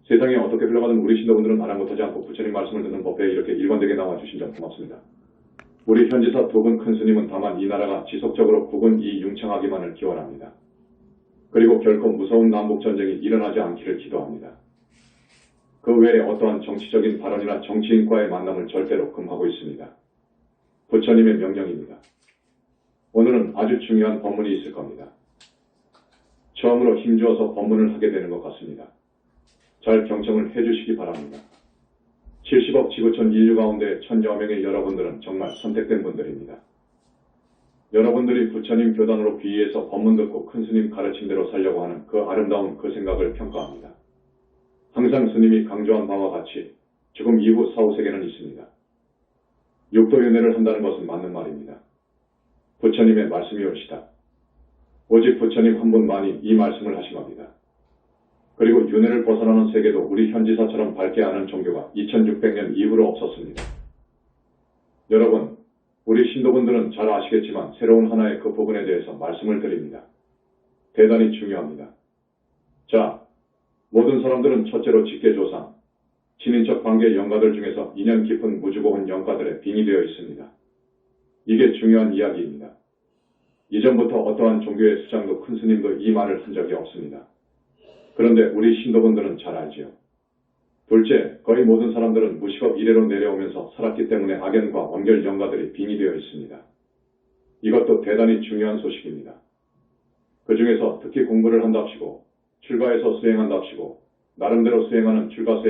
세상에 어떻게 흘러가는 우리 신도분들은 아랑곳하지 않고 부처님 말씀을 듣는 법회에 이렇게 일관되게 나와주신 점 고맙습니다. 우리 현지사 두 분 큰 스님은 다만 이 나라가 지속적으로 국은 이융창하기만을 기원합니다. 그리고 결코 무서운 남북전쟁이 일어나지 않기를 기도합니다. 그 외에 어떠한 정치적인 발언이나 정치인과의 만남을 절대로 금하고 있습니다. 부처님의 명령입니다. 오늘은 아주 중요한 법문이 있을 겁니다. 처음으로 힘주어서 법문을 하게 되는 것 같습니다. 잘 경청을 해주시기 바랍니다. 70억 지구촌 인류 가운데 천여 명의 여러분들은 정말 선택된 분들입니다. 여러분들이 부처님 교단으로 귀의해서 법문 듣고 큰 스님 가르친 대로 살려고 하는 그 아름다운 그 생각을 평가합니다. 항상 스님이 강조한 바와 같이 죽음 이후 사후세계는 있습니다. 육도윤회를 한다는 것은 맞는 말입니다. 부처님의 말씀이 옳시다. 오직 부처님 한 분만이 이 말씀을 하신 겁니다. 그리고 윤회를 벗어나는 세계도 우리 현지사처럼 밝게 아는 종교가 2600년 이후로 없었습니다. 여러분, 우리 신도분들은 잘 아시겠지만 새로운 하나의 그 부분에 대해서 말씀을 드립니다. 대단히 중요합니다. 자, 모든 사람들은 첫째로 직계조상, 친인척 관계 영가들 중에서 인연 깊은 무주고한 영가들에 빙의 되어 있습니다. 이게 중요한 이야기입니다. 이전부터 어떠한 종교의 수장도 큰 스님도 이 말을 한 적이 없습니다. 그런데 우리 신도분들은 잘 알지요. 둘째, 거의 모든 사람들은 무식업 이래로 내려오면서 살았기 때문에 악연과 원결 영가들이 빙의되어 있습니다. 이것도 대단히 중요한 소식입니다. 그 중에서 특히 공부를 한답시고 출가해서 수행한답시고 나름대로 수행하는 출가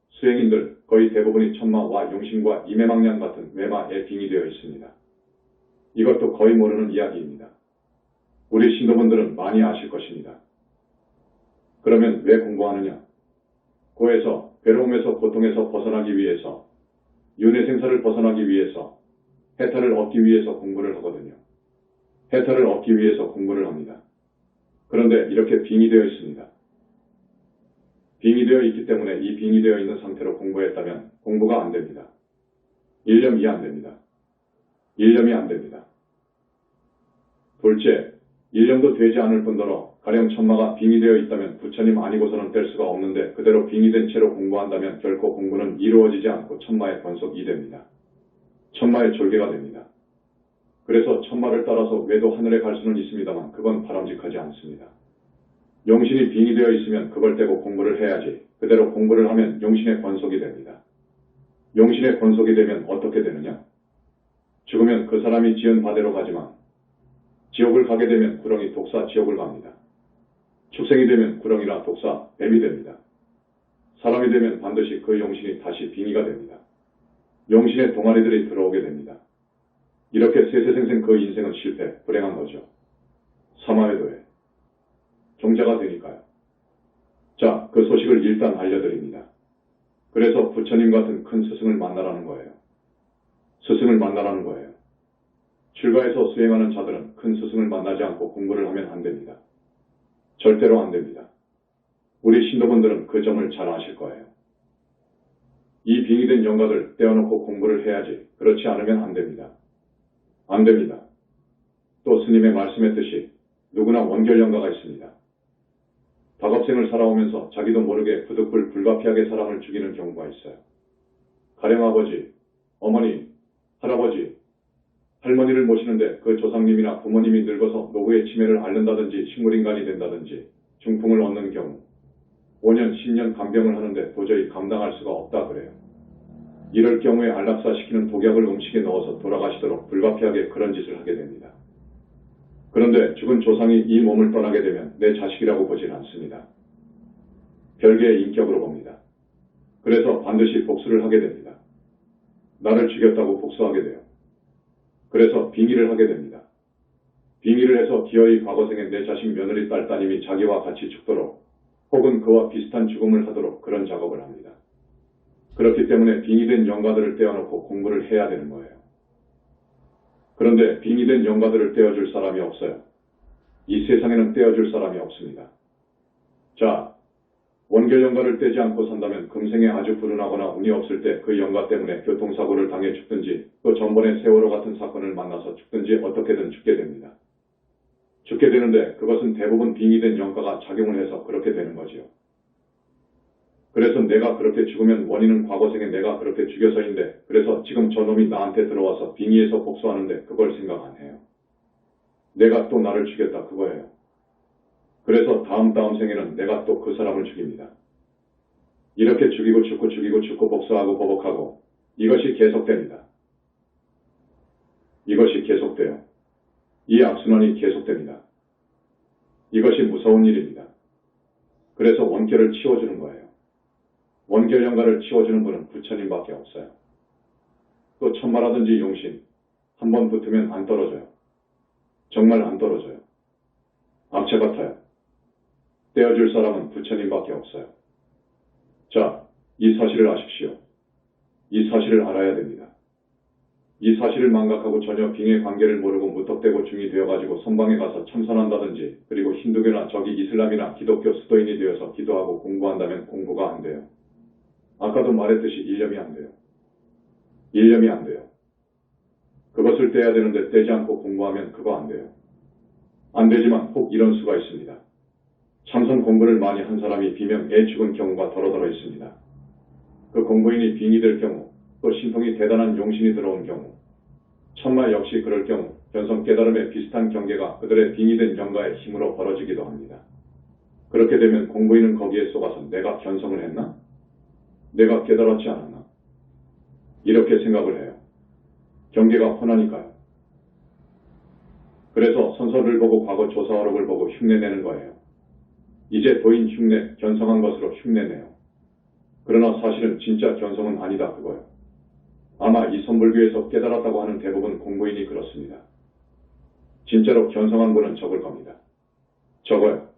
수행인들 거의 대부분이 천마와 용신과 이매망년 같은 외마에 빙의되어 있습니다. 이것도 거의 모르는 이야기입니다. 우리 신도분들은 많이 아실 것입니다. 그러면 왜 공부하느냐? 고에서, 괴로움에서, 고통에서 벗어나기 위해서, 윤회생사를 벗어나기 위해서, 해탈을 얻기 위해서 공부를 하거든요. 해탈을 얻기 위해서 공부를 합니다. 그런데 이렇게 빙의되어 있습니다. 빙의되어 있기 때문에 이 빙의되어 있는 상태로 공부했다면 공부가 안 됩니다. 일념이 안 됩니다. 일념이 안 됩니다. 둘째, 일념도 되지 않을 뿐더러 가령 천마가 빙의되어 있다면 부처님 아니고서는 될 수가 없는데 그대로 빙의된 채로 공부한다면 결코 공부는 이루어지지 않고 천마의 번속이 됩니다. 천마의 졸개가 됩니다. 그래서 천마를 따라서 외도 하늘에 갈 수는 있습니다만 그건 바람직하지 않습니다. 용신이 빙의되어 있으면 그걸 떼고 공부를 해야지 그대로 공부를 하면 용신의 권속이 됩니다. 용신의 권속이 되면 어떻게 되느냐? 죽으면 그 사람이 지은 바대로 가지만 지옥을 가게 되면 구렁이 독사 지옥을 갑니다. 축생이 되면 구렁이나 독사 뱀이 됩니다. 사람이 되면 반드시 그 용신이 다시 빙의가 됩니다. 용신의 동아리들이 들어오게 됩니다. 이렇게 세세생생 그 인생은 실패, 불행한 거죠. 사마회도에 종자가 되니까요. 자, 그 소식을 일단 알려드립니다. 그래서 부처님 같은 큰 스승을 만나라는 거예요. 스승을 만나라는 거예요. 출가해서 수행하는 자들은 큰 스승을 만나지 않고 공부를 하면 안 됩니다. 절대로 안 됩니다. 우리 신도분들은 그 점을 잘 아실 거예요. 이 빙의된 영가들 떼어놓고 공부를 해야지 그렇지 않으면 안 됩니다. 안 됩니다. 또 스님의 말씀했듯이 누구나 원결 영가가 있습니다. 다급생을 살아오면서 자기도 모르게 부득불 불가피하게 사람을 죽이는 경우가 있어요. 가령 아버지, 어머니, 할아버지, 할머니를 모시는데 그 조상님이나 부모님이 늙어서 노후의 치매를 앓는다든지 식물인간이 된다든지 중풍을 얻는 경우 5년, 10년 간병을 하는데 도저히 감당할 수가 없다 그래요. 이럴 경우에 안락사시키는 독약을 음식에 넣어서 돌아가시도록 불가피하게 그런 짓을 하게 됩니다. 그런데 죽은 조상이 이 몸을 떠나게 되면 내 자식이라고 보질 않습니다. 별개의 인격으로 봅니다. 그래서 반드시 복수를 하게 됩니다. 나를 죽였다고 복수하게 돼요. 그래서 빙의를 하게 됩니다. 빙의를 해서 기어이 과거생에 내 자식 며느리 딸 따님이 자기와 같이 죽도록 혹은 그와 비슷한 죽음을 하도록 그런 작업을 합니다. 그렇기 때문에 빙의된 영가들을 떼어놓고 공부를 해야 되는 거예요. 그런데 빙의된 영가들을 떼어줄 사람이 없어요. 이 세상에는 떼어줄 사람이 없습니다. 자, 원결 영가를 떼지 않고 산다면 금생에 아주 불운하거나 운이 없을 때 그 영가 때문에 교통사고를 당해 죽든지 또 전번에 세월호 같은 사건을 만나서 죽든지 어떻게든 죽게 됩니다. 죽게 되는데 그것은 대부분 빙의된 영가가 작용을 해서 그렇게 되는 거지요. 그래서 내가 그렇게 죽으면 원인은 과거생에 내가 그렇게 죽여서인데 그래서 지금 저놈이 나한테 들어와서 빙의해서 복수하는데 그걸 생각 안 해요. 내가 또 나를 죽였다 그거예요. 그래서 다음 생에는 내가 또 그 사람을 죽입니다. 이렇게 죽이고 죽고 복수하고 보복하고 이것이 계속됩니다. 이것이 계속돼요. 이 악순환이 계속됩니다. 이것이 무서운 일입니다. 그래서 원결을 치워주는 거예요. 원결 영가를 치워주는 분은 부처님밖에 없어요. 또 천마라든지 용신 한번 붙으면 안 떨어져요. 정말 안 떨어져요. 악체 같아요. 떼어줄 사람은 부처님밖에 없어요. 자, 이 사실을 아십시오. 이 사실을 알아야 됩니다. 이 사실을 망각하고 전혀 빙의 관계를 모르고 무턱대고 중이 되어가지고 선방에 가서 참선한다든지 그리고 힌두교나 저기 이슬람이나 기독교 수도인이 되어서 기도하고 공부한다면 공부가 안 돼요. 아까도 말했듯이 일념이 안 돼요. 일념이 안 돼요. 그것을 떼야 되는데 떼지 않고 공부하면 그거 안 돼요. 안 되지만 혹 이런 수가 있습니다. 참선 공부를 많이 한 사람이 비명 애 죽은 경우가 더러더러 있습니다. 그 공부인이 빙이 될 경우 또 신통이 대단한 용신이 들어온 경우 천마 역시 그럴 경우 견성 깨달음에 비슷한 경계가 그들의 빙이 된 영가의 힘으로 벌어지기도 합니다. 그렇게 되면 공부인은 거기에 속아서 내가 견성을 했나? 내가 깨달았지 않았나? 이렇게 생각을 해요. 경계가 훤하니까요. 그래서 선서를 보고 과거 조사어록을 보고 흉내내는 거예요. 이제 도인 흉내, 견성한 것으로 흉내내요. 그러나 사실은 진짜 견성은 아니다 그거예요. 아마 이 선불교에서 깨달았다고 하는 대부분 공부인이 그렇습니다. 진짜로 견성한 분은 적을 겁니다. 적어요.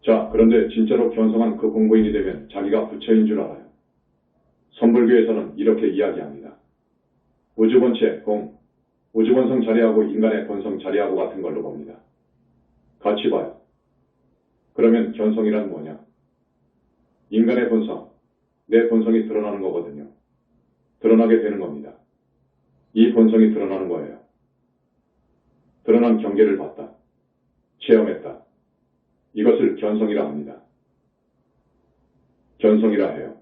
자, 그런데 진짜로 견성한 그 공부인이 되면 자기가 부처인 줄 알아요. 선불교에서는 이렇게 이야기합니다. 우주본체 공, 우주본성 자리하고 인간의 본성 자리하고 같은 걸로 봅니다. 같이 봐요. 그러면 견성이란 뭐냐? 인간의 본성, 내 본성이 드러나는 거거든요. 드러나게 되는 겁니다. 이 본성이 드러나는 거예요. 드러난 경계를 봤다. 체험했다. 이것을 견성이라 합니다. 견성이라 해요.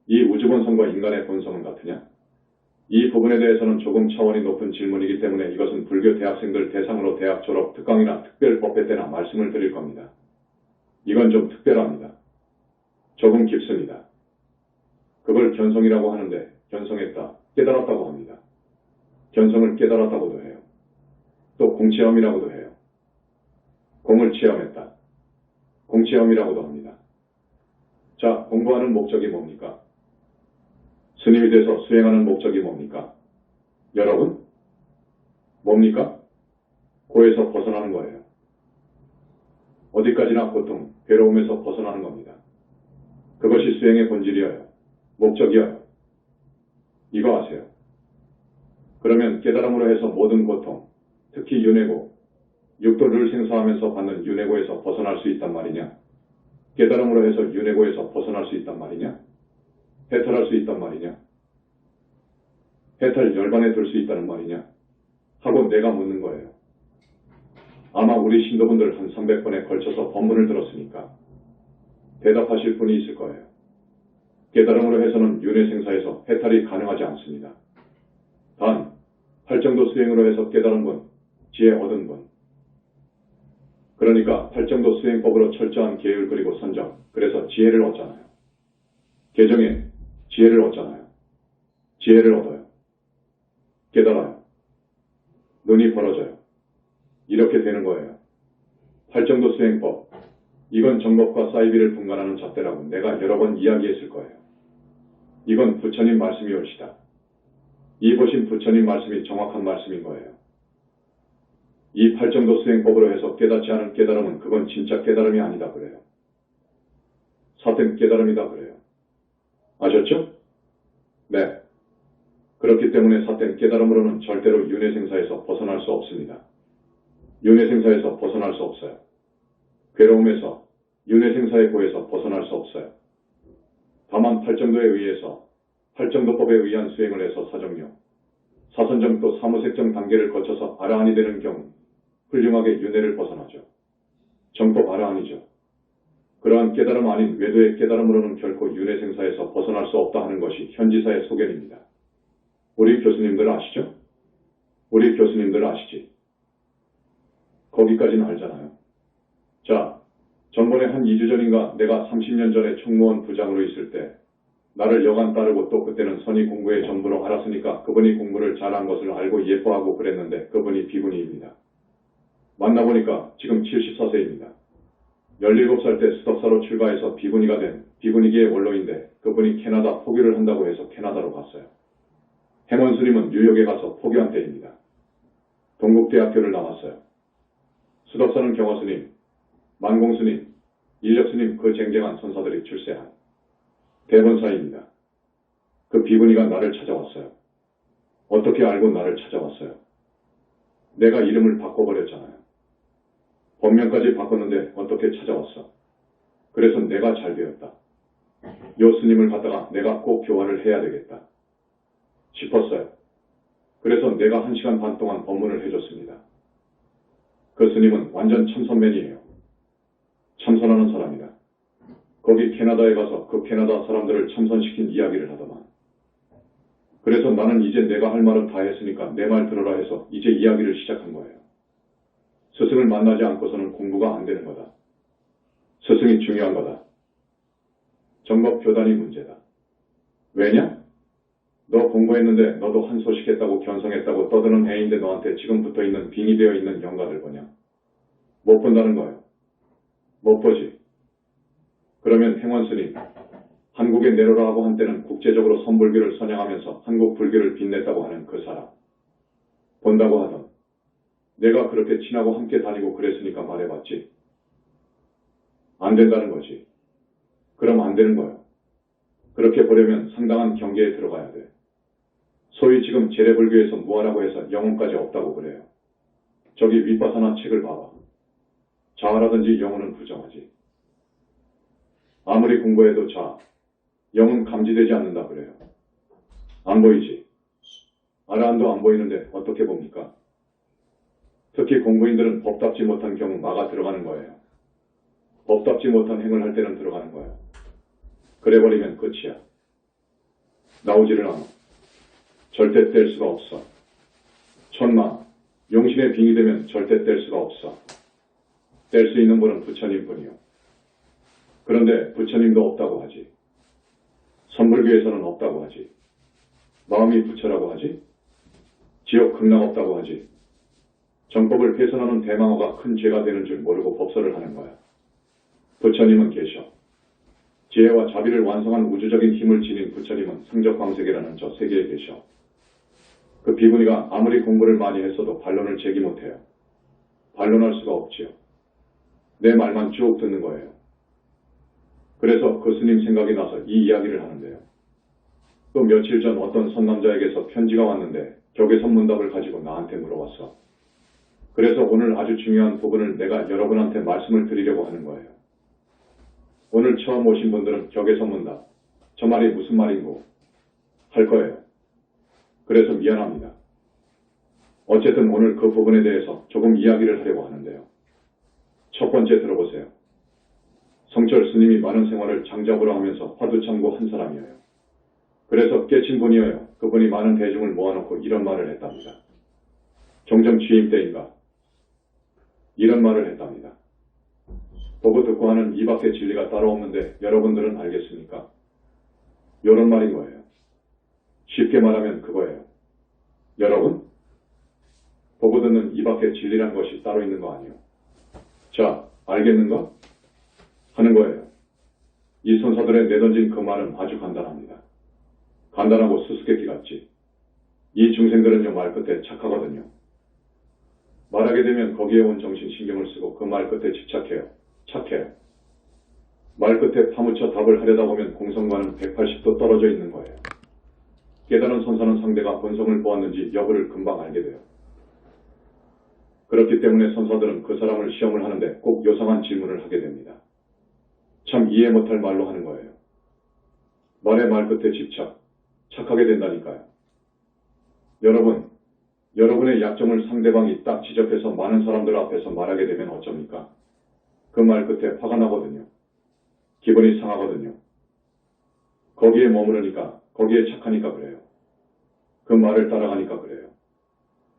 이 우주본성과 인간의 본성은 같으냐? 이 부분에 대해서는 조금 차원이 높은 질문이기 때문에 이것은 불교 대학생들 대상으로 대학 졸업 특강이나 특별법회 때나 말씀을 드릴 겁니다. 이건 좀 특별합니다. 조금 깊습니다. 그걸 견성이라고 하는데 견성했다, 깨달았다고 합니다. 견성을 깨달았다고도 해요. 또 공체험이라고도 해요. 공을 체험했다. 공체험이라고도 합니다. 자, 공부하는 목적이 뭡니까? 스님이 돼서 수행하는 목적이 뭡니까? 여러분? 뭡니까? 고에서 벗어나는 거예요. 어디까지나 고통, 괴로움에서 벗어나는 겁니다. 그것이 수행의 본질이어요. 목적이어요. 이거 아세요? 그러면 깨달음으로 해서 모든 고통, 특히 윤회고, 육도를 생사하면서 받는 윤회고에서 벗어날 수 있단 말이냐? 깨달음으로 해서 윤회고에서 벗어날 수 있단 말이냐? 해탈할 수 있단 말이냐? 해탈 열반에 들 수 있다는 말이냐? 하고 내가 묻는 거예요. 아마 우리 신도분들 한 300번에 걸쳐서 법문을 들었으니까 대답하실 분이 있을 거예요. 깨달음으로 해서는 윤회생사에서 해탈이 가능하지 않습니다. 단, 팔정도 수행으로 해서 깨달은 분, 지혜 얻은 분. 그러니까 팔정도 수행법으로 철저한 계율 그리고 선정, 그래서 지혜를 얻잖아요. 개정에 지혜를 얻잖아요. 지혜를 얻어요. 깨달아요. 눈이 벌어져요. 이렇게 되는 거예요. 팔정도 수행법. 이건 정법과 사이비를 분간하는 잣대라고 내가 여러 번 이야기했을 거예요. 이건 부처님 말씀이 옳시다. 이 보신 부처님 말씀이 정확한 말씀인 거예요. 이 팔정도 수행법으로 해서 깨닫지 않은 깨달음은 그건 진짜 깨달음이 아니다 그래요. 사된 깨달음이다 그래요. 아셨죠? 네. 그렇기 때문에 사된 깨달음으로는 절대로 윤회생사에서 벗어날 수 없습니다. 윤회생사에서 벗어날 수 없어요. 괴로움에서, 윤회생사의 고에서 벗어날 수 없어요. 다만 팔정도에 의해서, 팔정도법에 의한 수행을 해서 사정료, 사선정 또 사무색정 단계를 거쳐서 아라한이 되는 경우 훌륭하게 윤회를 벗어나죠. 정법 아라한이죠. 그러한 깨달음 아닌 외도의 깨달음으로는 결코 윤회생사에서 벗어날 수 없다 하는 것이 현지사의 소견입니다. 우리 교수님들 아시죠? 우리 교수님들 아시지? 거기까지는 알잖아요. 자, 전번에 한 2주 전인가 내가 30년 전에 총무원 부장으로 있을 때 나를 여간 따르고 또 그때는 선이 공부의 전부로 알았으니까 그분이 공부를 잘한 것을 알고 예뻐하고 그랬는데 그분이 비구니입니다. 만나보니까 지금 74세입니다. 17살 때 수덕사로 출가해서 비구니가 된 비구니계의 원로인데 그분이 캐나다 포교를 한다고 해서 캐나다로 갔어요. 행원 스님은 뉴욕에 가서 포교한 때입니다. 동국대학교를 나왔어요. 수덕사는 경화 스님, 만공 스님, 인력 스님 그 쟁쟁한 선사들이 출세한 대본사입니다. 그 비구니가 나를 찾아왔어요. 어떻게 알고 나를 찾아왔어요? 내가 이름을 바꿔버렸잖아요. 본명까지 바꿨는데 어떻게 찾아왔어? 그래서 내가 잘 되었다. 요 스님을 갖다가 내가 꼭 교화를 해야 되겠다 싶었어요. 그래서 내가 1시간 반 동안 법문을 해줬습니다. 그 스님은 완전 참선맨이에요. 참선하는 사람이다. 거기 캐나다에 가서 그 캐나다 사람들을 참선시킨 이야기를 하더만. 그래서 나는 이제 내가 할 말은 다 했으니까 내 말 들어라 해서 이제 이야기를 시작한 거예요. 스승을 만나지 않고서는 공부가 안 되는 거다. 스승이 중요한 거다. 정법 교단이 문제다. 왜냐? 너 공부했는데 너도 한 소식 했다고 견성했다고 떠드는 애인데 너한테 지금 붙어있는 빙이 되어 있는 영가들 보냐? 못 본다는 거예요. 못 보지. 그러면 행원스님, 한국에 내려라 하고 한때는 국제적으로 선불교를 선양하면서 한국 불교를 빛냈다고 하는 그 사람. 본다고 하던. 내가 그렇게 친하고 함께 다니고 그랬으니까 말해봤지. 안 된다는 거지. 그럼 안 되는 거예요. 그렇게 보려면 상당한 경계에 들어가야 돼. 소위 지금 재래불교에서 뭐하라고 해서 영혼까지 없다고 그래요. 저기 윗바사나 책을 봐봐. 자아라든지 영혼은 부정하지. 아무리 공부해도 자, 영은 감지되지 않는다 그래요. 안 보이지. 아라한도 안 보이는데 어떻게 봅니까? 특히 공부인들은 법답지 못한 경우 막아 들어가는 거예요. 법답지 못한 행을 할 때는 들어가는 거예요. 그래버리면 끝이야. 나오지를 않아. 절대 뗄 수가 없어. 천마, 용신의 빙이 되면 절대 뗄 수가 없어. 뗄 수 있는 분은 부처님뿐이요. 그런데 부처님도 없다고 하지. 선불교에서는 없다고 하지. 마음이 부처라고 하지. 지옥 극락 없다고 하지. 정법을 훼손하는 대망어가 큰 죄가 되는 줄 모르고 법설을 하는 거야. 부처님은 계셔. 지혜와 자비를 완성한 우주적인 힘을 지닌 부처님은 성적광색이라는 저 세계에 계셔. 그 비구니가 아무리 공부를 많이 했어도 반론을 제기 못해요. 반론할 수가 없지요. 내 말만 쭉 듣는 거예요. 그래서 그 스님 생각이 나서 이 이야기를 하는데요. 또 며칠 전 어떤 선남자에게서 편지가 왔는데 격외선문답을 가지고 나한테 물어왔어. 그래서 오늘 아주 중요한 부분을 내가 여러분한테 말씀을 드리려고 하는 거예요. 오늘 처음 오신 분들은 격외선문답, 저 말이 무슨 말인고 할 거예요. 그래서 미안합니다. 어쨌든 오늘 그 부분에 대해서 조금 이야기를 하려고 하는데요. 첫 번째 들어보세요. 성철 스님이 많은 생활을 장작으로 하면서 화두참고 한 사람이에요. 그래서 깨친 분이에요. 그분이 많은 대중을 모아놓고 이런 말을 했답니다. 종정 취임 때인가 이런 말을 했답니다. 보고 듣고 하는 이 밖에 진리가 따로 없는데 여러분들은 알겠습니까? 이런 말인 거예요. 쉽게 말하면 그거예요. 여러분? 보고 듣는 이 밖에 진리란 것이 따로 있는 거 아니에요. 자, 알겠는가? 하는 거예요. 이 선사들의 내던진 그 말은 아주 간단합니다. 간단하고 수수께끼 같지. 이 중생들은요 말 끝에 착하거든요. 말하게 되면 거기에 온 정신 신경을 쓰고 그 말 끝에 집착해요. 착해요. 말 끝에 파묻혀 답을 하려다 보면 공성과는 180도 떨어져 있는 거예요. 깨달은 선사는 상대가 본성을 보았는지 여부를 금방 알게 돼요. 그렇기 때문에 선사들은 그 사람을 시험을 하는데 꼭 요상한 질문을 하게 됩니다. 참 이해 못할 말로 하는 거예요. 말의 말 끝에 집착, 착하게 된다니까요. 여러분, 여러분의 약점을 상대방이 딱 지적해서 많은 사람들 앞에서 말하게 되면 어쩝니까? 그 말 끝에 화가 나거든요. 기분이 상하거든요. 거기에 머무르니까, 거기에 착하니까 그래요. 그 말을 따라가니까 그래요.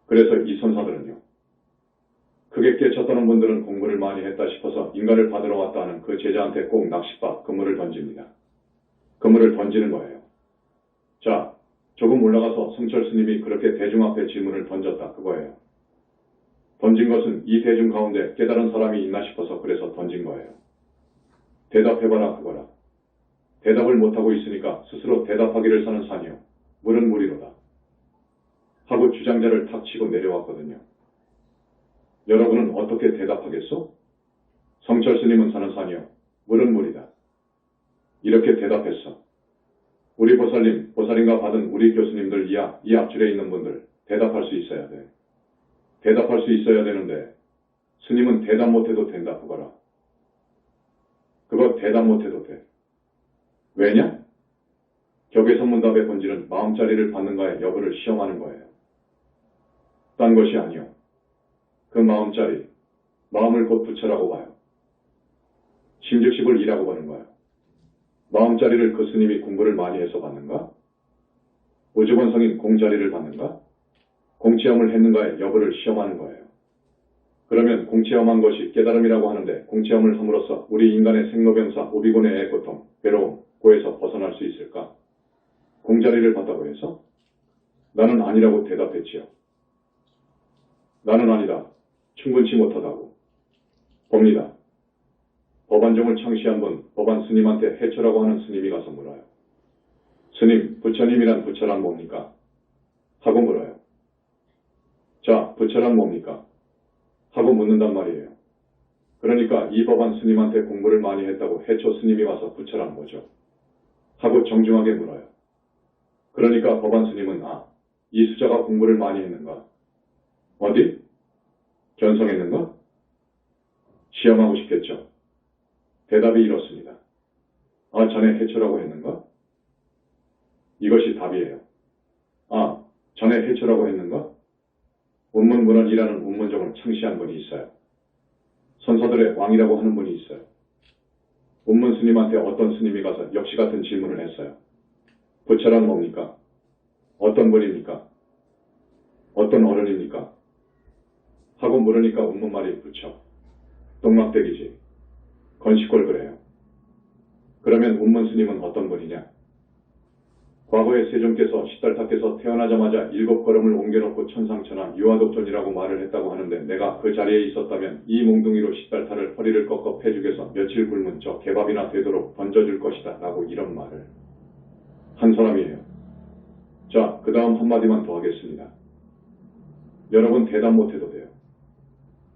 그래서 이 선사들은요. 크게 깨쳤다는 분들은 공부를 많이 했다 싶어서 인가를 받으러 왔다 하는 그 제자한테 꼭 낚싯밥, 그물을 던집니다. 그물을 던지는 거예요. 자, 조금 올라가서 성철 스님이 그렇게 대중 앞에 질문을 던졌다 그거예요. 던진 것은 이 대중 가운데 깨달은 사람이 있나 싶어서 그래서 던진 거예요. 대답해봐라 그거라. 대답을 못하고 있으니까 스스로 대답하기를 사는 산이요. 물은 물이로다. 하고 주장자를 탁 치고 내려왔거든요. 여러분은 어떻게 대답하겠소? 성철 스님은 사는 산이요. 물은 물이다. 이렇게 대답했어. 우리 보살님, 보살인가 받은 우리 교수님들 이 앞줄에 있는 분들 대답할 수 있어야 돼. 대답할 수 있어야 되는데 스님은 대답 못해도 된다 그거라. 그거 대답 못해도 돼. 왜냐? 격의선문답의 본질은 마음자리를 받는가의 여부를 시험하는 거예요. 딴 것이 아니요. 그 마음자리, 마음을 곧 부처라고 봐요. 심즉십을 이라고 보는 거예요. 마음자리를 그 스님이 공부를 많이 해서 받는가? 우주본성인 공자리를 받는가? 공체험을 했는가의 여부를 시험하는 거예요. 그러면 공체험한 것이 깨달음이라고 하는데 공체험을 함으로써 우리 인간의 생로병사, 오비곤의 애고통, 괴로움, 고에서 벗어날 수 있을까? 공자리를 받다고 해서? 나는 아니라고 대답했지요. 나는 아니다. 충분치 못하다고. 봅니다. 법안종을 창시한 분, 법안 스님한테 해초라고 하는 스님이 가서 물어요. 스님, 부처님이란 부처란 뭡니까? 하고 물어요. 자, 부처란 뭡니까? 하고 묻는단 말이에요. 그러니까 이 법안 스님한테 공부를 많이 했다고 해초 스님이 와서 부처란 뭐죠? 하고 정중하게 물어요. 그러니까 법안 스님은 이 수자가 공부를 많이 했는가? 어디? 견성했는가? 시험하고 싶겠죠. 대답이 이렇습니다. 자네 해초라고 했는가? 이것이 답이에요. 자네 해초라고 했는가? 운문문헌이라는 운문종을 창시한 분이 있어요. 선사들의 왕이라고 하는 분이 있어요. 운문 스님한테 어떤 스님이 가서 역시 같은 질문을 했어요. 부처란 뭡니까? 어떤 분입니까? 어떤 어른입니까? 하고 물으니까 운문말이 부처. 똥막대기지. 건식골 그래요. 그러면 운문 스님은 어떤 분이냐? 과거에 세종께서 시달타께서 태어나자마자 7걸음을 옮겨놓고 천상천하 유아독존이라고 말을 했다고 하는데 내가 그 자리에 있었다면 이 몽둥이로 시달타를 허리를 꺾어 패죽여서 며칠 굶은 저 개밥이나 되도록 던져줄 것이다 라고 이런 말을 한 사람이에요. 자, 그 다음 한마디만 더 하겠습니다. 여러분 대답 못해도 돼요.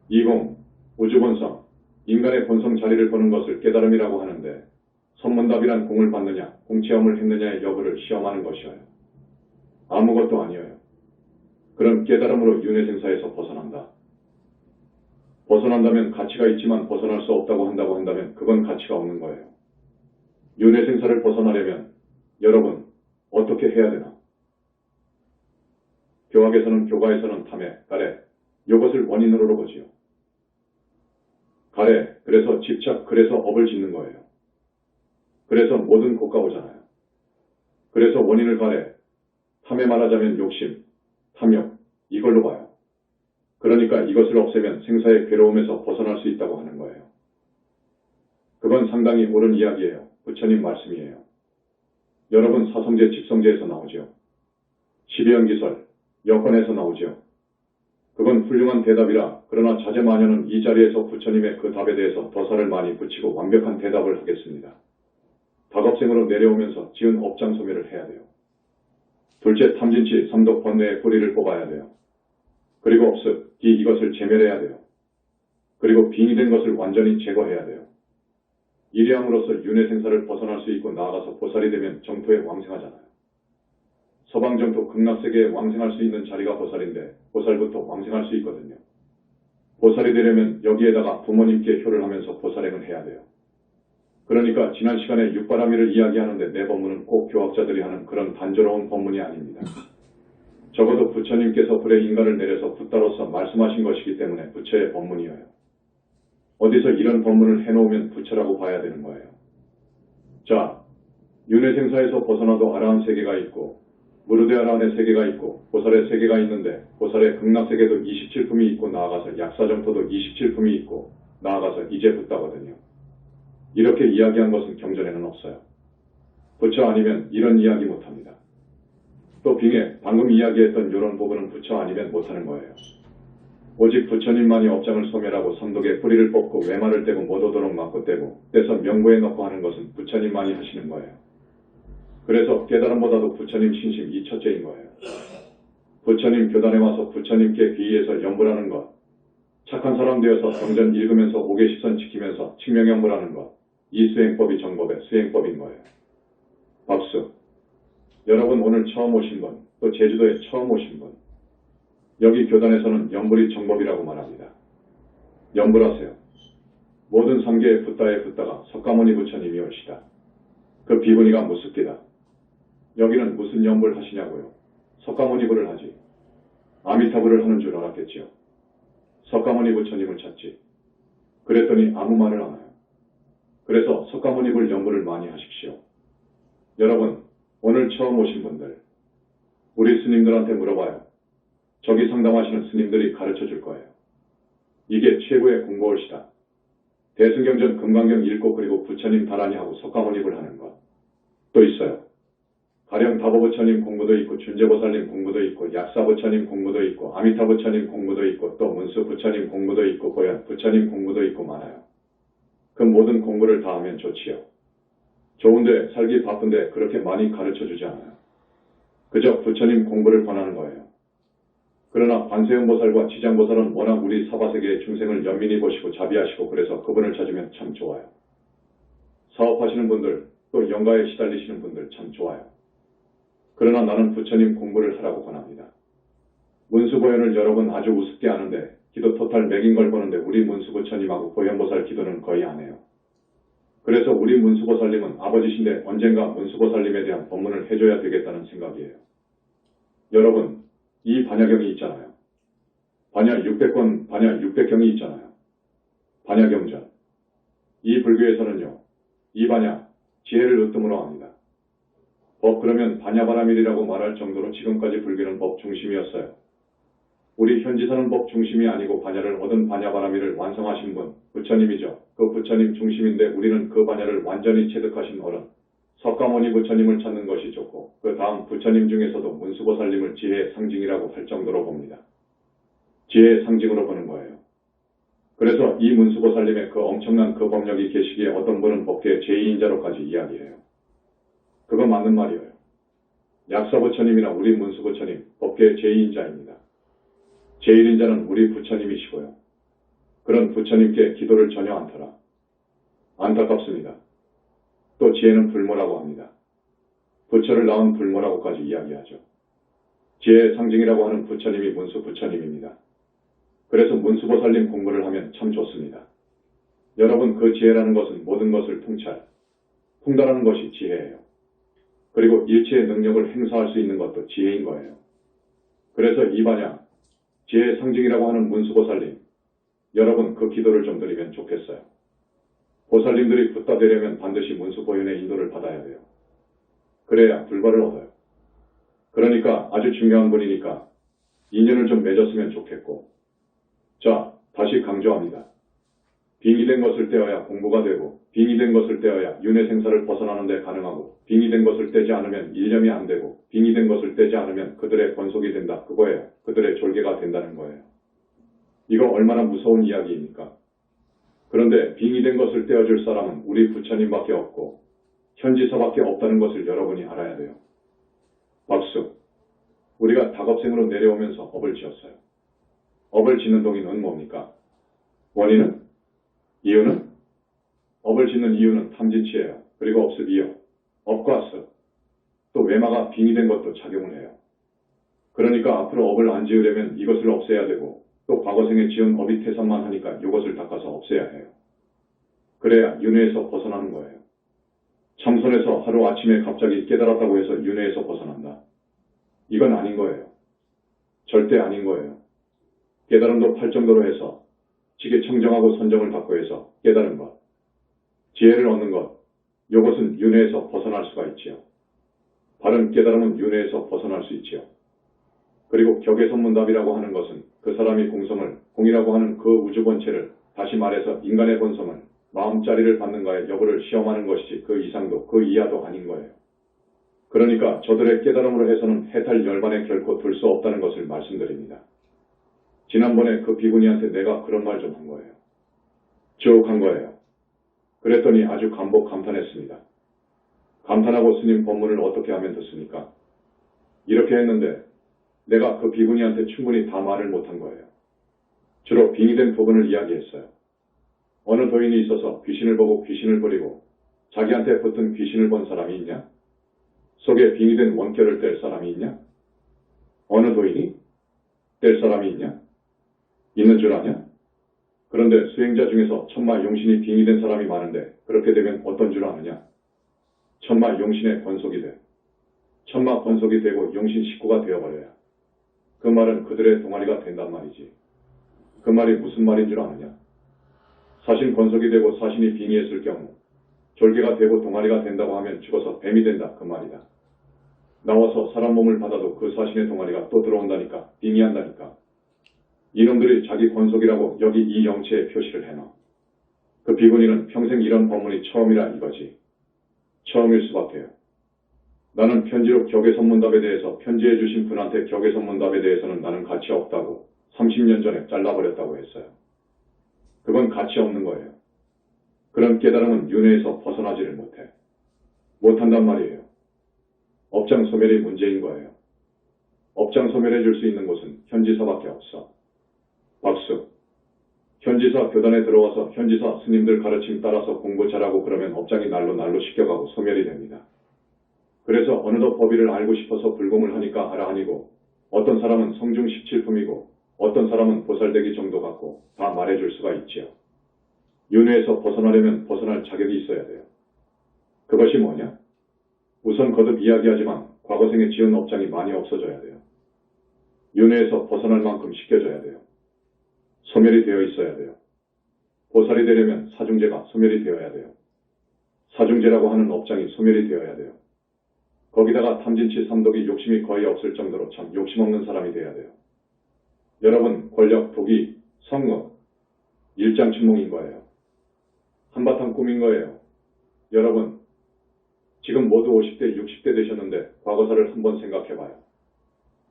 20. 우주본성, 인간의 본성 자리를 보는 것을 깨달음이라고 하는데 선문답이란 공을 받느냐, 공체험을 했느냐의 여부를 시험하는 것이어요. 아무것도 아니에요. 그런 깨달음으로 윤회생사에서 벗어난다. 벗어난다면 가치가 있지만 벗어날 수 없다고 한다면 그건 가치가 없는 거예요. 윤회생사를 벗어나려면 여러분 어떻게 해야 되나? 교학에서는 교가에서는 탐해, 가래, 이것을 원인으로 보지요. 가래, 그래서 집착, 그래서 업을 짓는 거예요. 그래서 모든 고가 오잖아요. 그래서 원인을 가래, 탐에 말하자면 욕심, 탐욕, 이걸로 봐요. 그러니까 이것을 없애면 생사의 괴로움에서 벗어날 수 있다고 하는 거예요. 그건 상당히 옳은 이야기예요. 부처님 말씀이에요. 여러분 사성제, 직성제에서 나오죠. 12연기설, 여건에서 나오죠. 그건 훌륭한 대답이라 그러나 자제마녀는 이 자리에서 부처님의 그 답에 대해서 더 살을 많이 붙이고 완벽한 대답을 하겠습니다. 닭업생으로 내려오면서 지은 업장 소멸을 해야 돼요. 둘째 탐진치, 삼독 번뇌의 뿌리를 뽑아야 돼요. 그리고 업습, 이것을 제멸해야 돼요. 그리고 빙의된 것을 완전히 제거해야 돼요. 이리함으로써 윤회생사를 벗어날 수 있고 나아가서 보살이 되면 정토에 왕생하잖아요. 서방정토 극락세계에 왕생할 수 있는 자리가 보살인데 보살부터 왕생할 수 있거든요. 보살이 되려면 여기에다가 부모님께 효를 하면서 보살행을 해야 돼요. 그러니까 지난 시간에 육바라밀을 이야기하는데 내 법문은 꼭 교학자들이 하는 그런 단조로운 법문이 아닙니다. 적어도 부처님께서 불의 인간을 내려서 붓다로서 말씀하신 것이기 때문에 부처의 법문이에요. 어디서 이런 법문을 해놓으면 부처라고 봐야 되는 거예요. 자, 윤회생사에서 벗어나도 아라한 세계가 있고 무르데아라한의 세계가 있고 보살의 세계가 있는데 보살의 극락세계도 27품이 있고 나아가서 약사정토도 27품이 있고 나아가서 이제 붓다거든요. 이렇게 이야기한 것은 경전에는 없어요. 부처 아니면 이런 이야기 못합니다. 또 빙에 방금 이야기했던 이런 부분은 부처 아니면 못하는 거예요. 오직 부처님만이 업장을 소멸하고 삼독에 뿌리를 뽑고 외말을 떼고 못 오도록 막고 떼고 떼서 명부에 넣고 하는 것은 부처님만이 하시는 거예요. 그래서 깨달음보다도 부처님 신심 이 첫째인 거예요. 부처님 교단에 와서 부처님께 귀의해서 염불하는 것, 착한 사람 되어서 경전 읽으면서 오계십선 지키면서 칙명염불하는 것, 이 수행법이 정법의 수행법인 거예요. 박수. 여러분 오늘 처음 오신 분, 또 제주도에 처음 오신 분, 여기 교단에서는 염불이 정법이라고 말합니다. 염불하세요. 모든 상계에 붓다에 붓다가 석가모니 부처님이 올시다. 그 비구니가 무습기다. 여기는 무슨 염불 하시냐고요. 석가모니 불을 하지. 아미타불을 하는 줄 알았겠지요. 석가모니 부처님을 찾지. 그랬더니 아무 말을 안 해요. 그래서 석가모니 불 염불을 많이 하십시오. 여러분, 오늘 처음 오신 분들, 우리 스님들한테 물어봐요. 저기 상담하시는 스님들이 가르쳐 줄 거예요. 이게 최고의 공부올시다. 대승경전 금강경 읽고 그리고 부처님 다라니 하고 석가모니 불 하는 것. 또 있어요. 가령 다보부처님 공부도 있고 준재보살님 공부도 있고 약사부처님 공부도 있고 아미타부처님 공부도 있고 또 문수부처님 공부도 있고 고연 부처님 공부도 있고 많아요. 그 모든 공부를 다 하면 좋지요. 좋은데 살기 바쁜데 그렇게 많이 가르쳐주지 않아요. 그저 부처님 공부를 권하는 거예요. 그러나 관세음보살과 지장보살은 워낙 우리 사바세계의 중생을 연민히 보시고 자비하시고 그래서 그분을 찾으면 참 좋아요. 사업하시는 분들 또 영가에 시달리시는 분들 참 좋아요. 그러나 나는 부처님 공부를 하라고 권합니다. 문수보현을 여러분 아주 우습게 아는데 기도 토탈 맥인 걸 보는데 우리 문수부처님하고 보현보살 기도는 거의 안 해요. 그래서 우리 문수보살님은 아버지신데 언젠가 문수보살님에 대한 법문을 해줘야 되겠다는 생각이에요. 여러분, 이 반야경이 있잖아요. 반야 600권, 반야 600경이 있잖아요. 반야경전. 이 불교에서는요, 이 반야, 지혜를 으뜸으로 합니다. 법 그러면 반야바라밀이라고 말할 정도로 지금까지 불교는 법 중심이었어요. 우리 현지사는 법 중심이 아니고 반야를 얻은 반야바라밀을 완성하신 분, 부처님이죠. 그 부처님 중심인데 우리는 그 반야를 완전히 체득하신 어른, 석가모니 부처님을 찾는 것이 좋고 그 다음 부처님 중에서도 문수보살님을 지혜의 상징이라고 할 정도로 봅니다. 지혜의 상징으로 보는 거예요. 그래서 이 문수보살님의 그 엄청난 그 법력이 계시기에 어떤 분은 법계의 제2인자로까지 이야기해요. 그거 맞는 말이에요. 약사부처님이나 우리 문수부처님, 법계의 제2인자입니다. 제1인자는 우리 부처님이시고요. 그런 부처님께 기도를 전혀 안 터라. 안타깝습니다. 또 지혜는 불모라고 합니다. 부처를 낳은 불모라고까지 이야기하죠. 지혜의 상징이라고 하는 부처님이 문수부처님입니다. 그래서 문수보살님 공부를 하면 참 좋습니다. 여러분 그 지혜라는 것은 모든 것을 통달하는 것이 지혜예요. 그리고 일체의 능력을 행사할 수 있는 것도 지혜인 거예요. 그래서 이 반야, 지혜의 상징이라고 하는 문수보살님, 여러분 그 기도를 좀 드리면 좋겠어요. 보살님들이 붓다 되려면 반드시 문수보현의 인도를 받아야 돼요. 그래야 불발을 얻어요. 그러니까 아주 중요한 분이니까 인연을 좀 맺었으면 좋겠고. 자, 다시 강조합니다. 빙의 된 것을 떼어야 공부가 되고 빙의 된 것을 떼어야 윤회생사를 벗어나는 데 가능하고 빙의 된 것을 떼지 않으면 일념이 안 되고 빙의 된 것을 떼지 않으면 그들의 권속이 된다. 그거예요. 그들의 졸개가 된다는 거예요. 이거 얼마나 무서운 이야기입니까? 그런데 빙의 된 것을 떼어줄 사람은 우리 부처님밖에 없고 현지사밖에 없다는 것을 여러분이 알아야 돼요. 박수. 우리가 다겁생으로 내려오면서 업을 지었어요. 업을 짓는 동의는 뭡니까? 원인은? 이유는? 업을 짓는 이유는 탐진치예요. 그리고 업습이요. 업과 습. 또 외마가 빙의 된 것도 작용을 해요. 그러니까 앞으로 업을 안 지으려면 이것을 없애야 되고 또 과거생에 지은 업이 태산만 하니까 이것을 닦아서 없애야 해요. 그래야 윤회에서 벗어나는 거예요. 참선에서 하루아침에 갑자기 깨달았다고 해서 윤회에서 벗어난다. 이건 아닌 거예요. 절대 아닌 거예요. 깨달음도 팔 정도로 해서 지게 청정하고 선정을 닦고 해서 깨달은 것, 지혜를 얻는 것, 이것은 윤회에서 벗어날 수가 있지요. 바른 깨달음은 윤회에서 벗어날 수 있지요. 그리고 격의선문답이라고 하는 것은 그 사람이 공성을, 공이라고 하는 그 우주 본체를, 다시 말해서 인간의 본성을, 마음자리를 받는가의 여부를 시험하는 것이지 그 이상도 그 이하도 아닌 거예요. 그러니까 저들의 깨달음으로 해서는 해탈 열반에 결코 들 수 없다는 것을 말씀드립니다. 지난번에 그 비구니한테 내가 그런 말 좀 한 거예요. 쭉 한 거예요. 그랬더니 아주 감탄했습니다. 감탄하고 스님 법문을 어떻게 하면 듣습니까? 이렇게 했는데 내가 그 비구니한테 충분히 다 말을 못한 거예요. 주로 빙의된 부분을 이야기했어요. 어느 도인이 있어서 귀신을 보고 귀신을 버리고 자기한테 붙은 귀신을 본 사람이 있냐? 속에 빙의된 원결을 뗄 사람이 있냐? 어느 도인이? 뗄 사람이 있냐? 있는 줄 아냐? 그런데 수행자 중에서 천마 용신이 빙의된 사람이 많은데 그렇게 되면 어떤 줄 아느냐? 천마 용신의 권속이 돼. 천마 권속이 되고 용신 식구가 되어버려야. 그 말은 그들의 동아리가 된단 말이지. 그 말이 무슨 말인 줄 아느냐? 사신 권속이 되고 사신이 빙의했을 경우 졸개가 되고 동아리가 된다고 하면 죽어서 뱀이 된다 그 말이다. 나와서 사람 몸을 받아도 그 사신의 동아리가 또 들어온다니까. 빙의한다니까. 이놈들이 자기 권속이라고 여기 이 영체에 표시를 해놔. 그 비구니는 평생 이런 법문이 처음이라 이거지. 처음일 수밖에요. 나는 편지로 격의선문답에 대해서 편지해 주신 분한테 격의선문답에 대해서는 나는 가치 없다고 30년 전에 잘라버렸다고 했어요. 그건 가치 없는 거예요. 그런 깨달음은 윤회에서 벗어나지를 못해. 못한단 말이에요. 업장 소멸이 문제인 거예요. 업장 소멸해 줄 수 있는 곳은 현지사밖에 없어. 박수. 현지사 교단에 들어와서 현지사 스님들 가르침 따라서 공부 잘하고 그러면 업장이 날로 씻겨가고 소멸이 됩니다. 그래서 어느덧 법의를 알고 싶어서 불공을 하니까 아라한이고 어떤 사람은 성중 17품이고 어떤 사람은 보살되기 정도 같고 다 말해줄 수가 있지요. 윤회에서 벗어나려면 벗어날 자격이 있어야 돼요. 그것이 뭐냐? 우선 거듭 이야기하지만 과거생에 지은 업장이 많이 없어져야 돼요. 윤회에서 벗어날 만큼 씻겨져야 돼요. 소멸이 되어 있어야 돼요. 보살이 되려면 사중제가 소멸이 되어야 돼요. 사중제라고 하는 업장이 소멸이 되어야 돼요. 거기다가 탐진치 삼독이 욕심이 거의 없을 정도로 참 욕심 없는 사람이 돼야 돼요. 여러분 권력, 부귀, 성공, 일장춘몽인 거예요. 한바탕 꿈인 거예요. 여러분 지금 모두 50대, 60대 되셨는데 과거사를 한번 생각해봐요.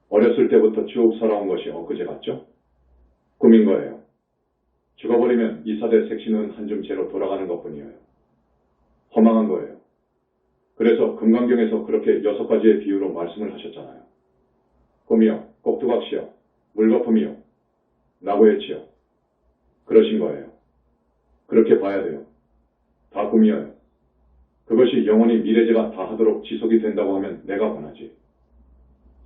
어렸을 때부터 쭉 살아온 것이 엊그제 같죠? 꿈인 거예요. 죽어버리면 이사대 색신은 한줌 채로 돌아가는 것뿐이에요. 허망한 거예요. 그래서 금강경에서 그렇게 6가지의 비유로 말씀을 하셨잖아요. 꿈이요, 꼭두각시요, 물거품이요, 라고 했지요. 그러신 거예요. 그렇게 봐야 돼요. 다 꿈이에요. 그것이 영원히 미래제가 다 하도록 지속이 된다고 하면 내가 권하지.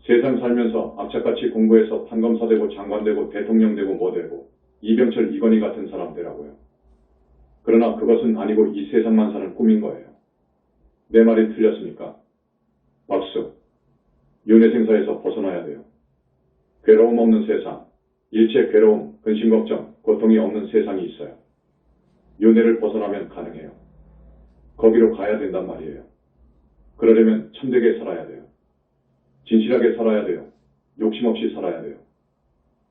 세상 살면서 악착같이 공부해서 판검사 되고 장관 되고 대통령 되고 뭐 되고 이병철 이건희 같은 사람 되라고요. 그러나 그것은 아니고 이 세상만 사는 꿈인 거예요. 내 말이 틀렸습니까? 박수. 윤회생사에서 벗어나야 돼요. 괴로움 없는 세상, 일체 괴로움, 근심 걱정, 고통이 없는 세상이 있어요. 윤회를 벗어나면 가능해요. 거기로 가야 된단 말이에요. 그러려면 참되게 살아야 돼요. 진실하게 살아야 돼요. 욕심 없이 살아야 돼요.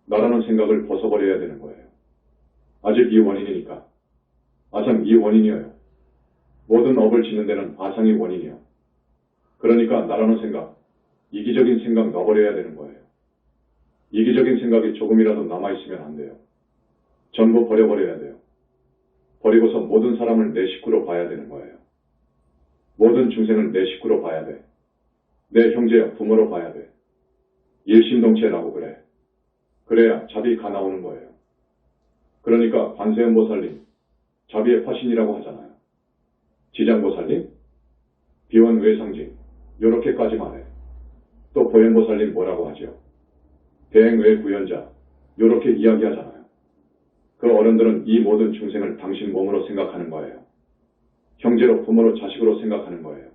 나라는 생각을 벗어버려야 되는 거예요. 아직 이 원인이니까. 아상 이 원인이에요. 모든 업을 짓는 데는 아상이 원인이요. 그러니까 나라는 생각, 이기적인 생각 놔버려야 되는 거예요. 이기적인 생각이 조금이라도 남아있으면 안 돼요. 전부 버려버려야 돼요. 버리고서 모든 사람을 내 식구로 봐야 되는 거예요. 모든 중생을 내 식구로 봐야 돼. 내 형제야 부모로 봐야 돼. 일심동체라고 그래. 그래야 자비 가 나오는 거예요. 그러니까 관세음보살님, 자비의 화신이라고 하잖아요. 지장보살님, 비원외상징, 요렇게까지 말해. 또 보현보살님 뭐라고 하죠? 대행외구현자, 요렇게 이야기하잖아요. 그 어른들은 이 모든 중생을 당신 몸으로 생각하는 거예요. 형제로, 부모로, 자식으로 생각하는 거예요.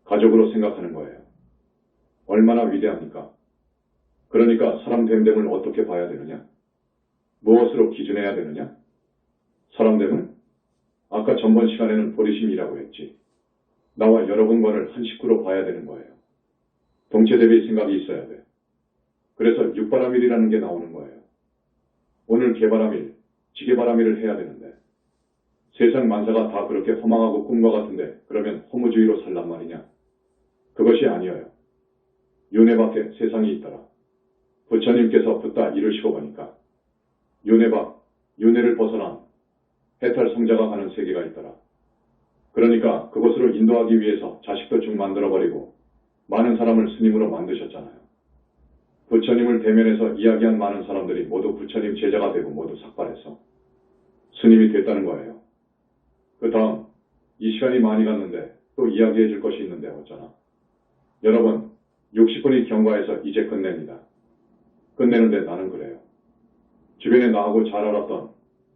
가족으로 생각하는 거예요. 얼마나 위대합니까? 그러니까 사람 됨됨을 어떻게 봐야 되느냐? 무엇으로 기준해야 되느냐? 사람 됨을? 아까 전번 시간에는 보리심이라고 했지. 나와 여러분과를 한 식구로 봐야 되는 거예요. 동체 대비 생각이 있어야 돼. 그래서 육바람일이라는 게 나오는 거예요. 오늘 개바람일, 지게바람일을 해야 되는데 세상 만사가 다 그렇게 허망하고 꿈과 같은데 그러면 허무주의로 살란 말이냐? 그것이 아니어요. 윤회 밖에 세상이 있더라. 부처님께서 붙다 이루시고 보니까 윤회 밖, 윤회를 벗어난 해탈 성자가 가는 세계가 있더라. 그러니까 그곳으로 인도하기 위해서 자식도 쭉 만들어버리고 많은 사람을 스님으로 만드셨잖아요. 부처님을 대면해서 이야기한 많은 사람들이 모두 부처님 제자가 되고 모두 삭발해서 스님이 됐다는 거예요. 그 다음 이 시간이 많이 갔는데 또 이야기해 줄 것이 있는데 어쩌나. 여러분 60분이 경과해서 이제 끝냅니다. 끝내는데 나는 그래요. 주변에 나하고 잘 알았던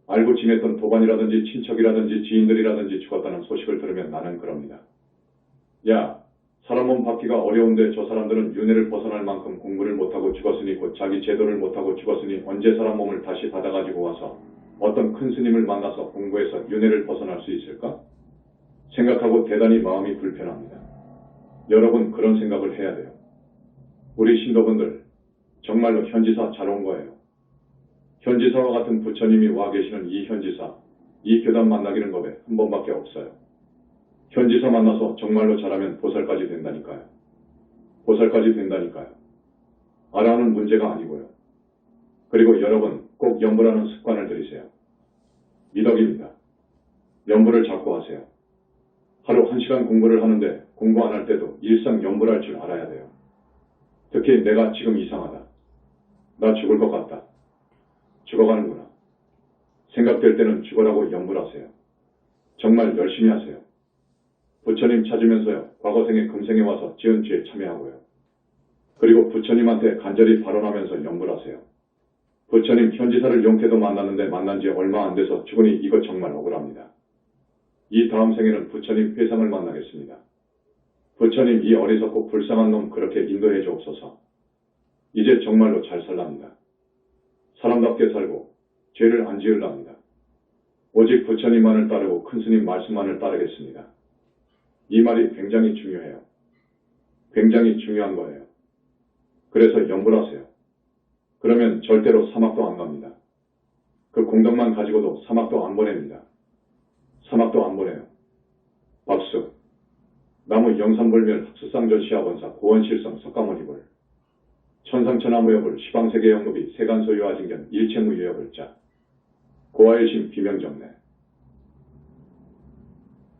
알고 지냈던 도반이라든지 친척이라든지 지인들이라든지 죽었다는 소식을 들으면 나는 그럽니다. 야, 사람 몸 받기가 어려운데 저 사람들은 윤회를 벗어날 만큼 공부를 못하고 죽었으니 곧 자기 제도를 못하고 죽었으니 언제 사람 몸을 다시 받아가지고 와서 어떤 큰 스님을 만나서 공부해서 윤회를 벗어날 수 있을까? 생각하고 대단히 마음이 불편합니다. 여러분 그런 생각을 해야 돼요. 우리 신도분들 정말로 현지사 잘 온 거예요. 현지사와 같은 부처님이 와 계시는 이 현지사, 이 교단 만나기는 법에 한 번밖에 없어요. 현지사 만나서 정말로 잘하면 보살까지 된다니까요. 보살까지 된다니까요. 알아는 문제가 아니고요. 그리고 여러분 꼭 염불하는 습관을 들이세요. 미덕입니다. 염불을 자꾸 하세요. 하루 1시간 공부를 하는데 공부 안 할 때도 일상 염불할 줄 알아야 돼요. 특히 내가 지금 이상하다. 나 죽을 것 같다. 죽어가는구나. 생각될 때는 죽어라고 염불하세요. 정말 열심히 하세요. 부처님 찾으면서요. 과거생에 금생에 와서 지은 죄에 참여하고요. 그리고 부처님한테 간절히 발언하면서 염불하세요. 부처님 현지사를 용케도 만났는데 만난 지 얼마 안 돼서 죽으니 이거 정말 억울합니다. 이 다음 생에는 부처님 회상을 만나겠습니다. 부처님 이 어리석고 불쌍한 놈 그렇게 인도해 주옵소서. 이제 정말로 잘 살랍니다. 사람답게 살고 죄를 안 지으랍니다. 오직 부처님만을 따르고 큰 스님 말씀만을 따르겠습니다. 이 말이 굉장히 중요해요. 굉장히 중요한 거예요. 그래서 염불하세요. 그러면 절대로 사막도 안 갑니다. 그 공덕만 가지고도 사막도 안 보냅니다. 사막도 안 보내요. 박수. 나무 영산불멸 학수상전 시아본사 고원실성 석가모니불 천상천하무여불 시방세계영무비 세간소유아징견 일체무유여불자 고아일심 비명정내